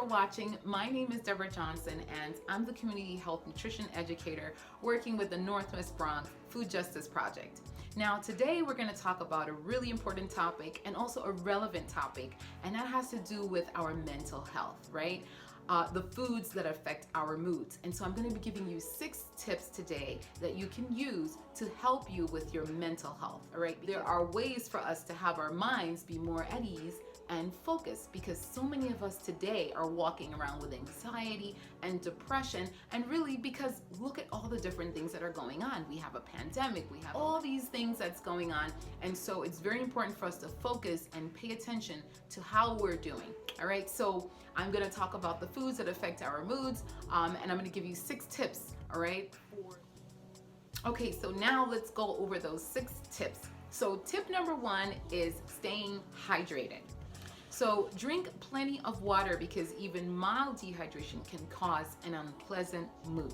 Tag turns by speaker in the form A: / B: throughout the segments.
A: watching. My name is Deborah Johnson and I'm the Community Health Nutrition Educator working with the Northwest Bronx Food Justice Project. Now today we're going to talk about a really important topic and also a relevant topic, and that has to do with our mental health, right? The foods that affect our moods. And so I'm going to be giving you 6 tips today that you can use to help you with your mental health, all right? There are ways for us to have our minds be more at ease and focus, because so many of us today are walking around with anxiety and depression, and really because look at all the different things that are going on. We have a pandemic, we have all these things that's going on, and so it's very important for us to focus and pay attention to how we're doing. All right, so I'm going to talk about the foods that affect our moods, and I'm going to give you 6 tips. All right. Okay, so now let's go over those 6 tips. So tip number 1 is staying hydrated. So drink plenty of water, because even mild dehydration can cause an unpleasant mood.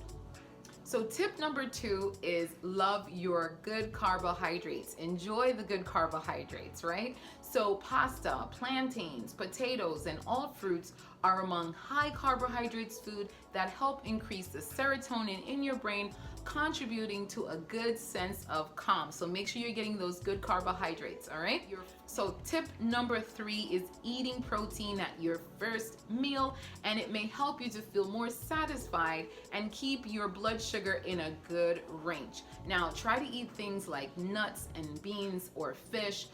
A: So tip number 2 is love your good carbohydrates. Enjoy the good carbohydrates, right? So pasta, plantains, potatoes, and all fruits are among high carbohydrates food that help increase the serotonin in your brain, contributing to a good sense of calm. So make sure you're getting those good carbohydrates, all right? So tip number 3 is eating protein at your first meal, and it may help you to feel more satisfied and keep your blood sugar in a good range. Now try to eat things like nuts and beans or fish.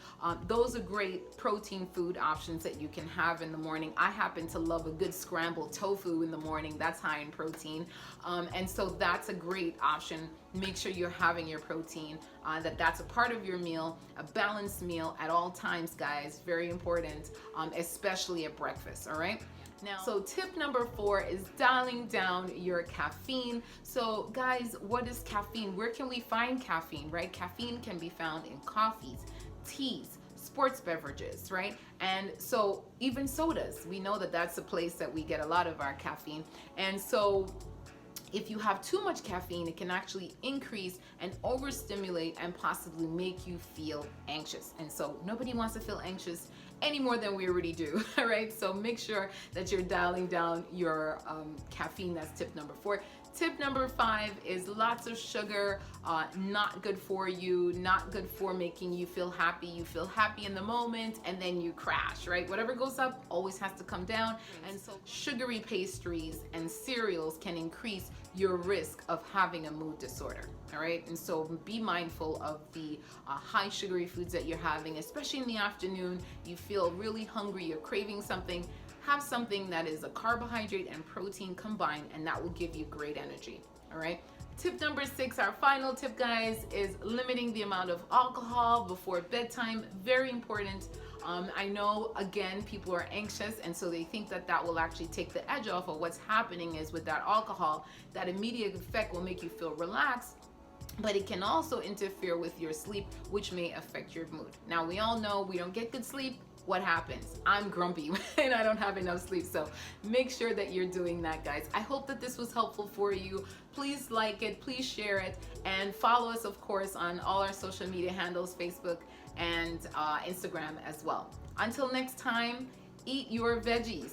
A: Those are great protein food options that you can have in the morning. I happen to love a good scrambled tofu in the morning. That's high in protein, and so that's a great option. Make sure you're having your protein, that's a part of your meal, a balanced meal at all times, guys. Very important, especially at breakfast. All right. Now, so tip number 4 is dialing down your caffeine. So guys, what is caffeine? Where can we find caffeine, right? Caffeine can be found in coffees, teas, sports beverages, right? And so even sodas, we know that that's a place that we get a lot of our caffeine. And so if you have too much caffeine, it can actually increase and overstimulate and possibly make you feel anxious. And so nobody wants to feel anxious any more than we already do, all right? So make sure that you're dialing down your caffeine. That's tip number 4. Tip number 5 is lots of sugar, not good for you, not good for making you feel happy. You feel happy in the moment and then you crash, right? Whatever goes up always has to come down. And so sugary pastries and cereals can increase your risk of having a mood disorder, all right? And so be mindful of the high sugary foods that you're having, especially in the afternoon. You feel really hungry, you're craving something. Have something that is a carbohydrate and protein combined, and that will give you great energy. All right. Tip number 6, our final tip, guys, is limiting the amount of alcohol before bedtime. Very important. I know, again, people are anxious, and so they think that that will actually take the edge off. Of what's happening is with that alcohol, that immediate effect will make you feel relaxed, but it can also interfere with your sleep, which may affect your mood. Now, we all know we don't get good sleep. What happens? I'm grumpy and I don't have enough sleep. So make sure that you're doing that, guys. I hope that this was helpful for you. Please like it, please share it, and follow us, of course, on all our social media handles, Facebook and Instagram as well. Until next time, eat your veggies.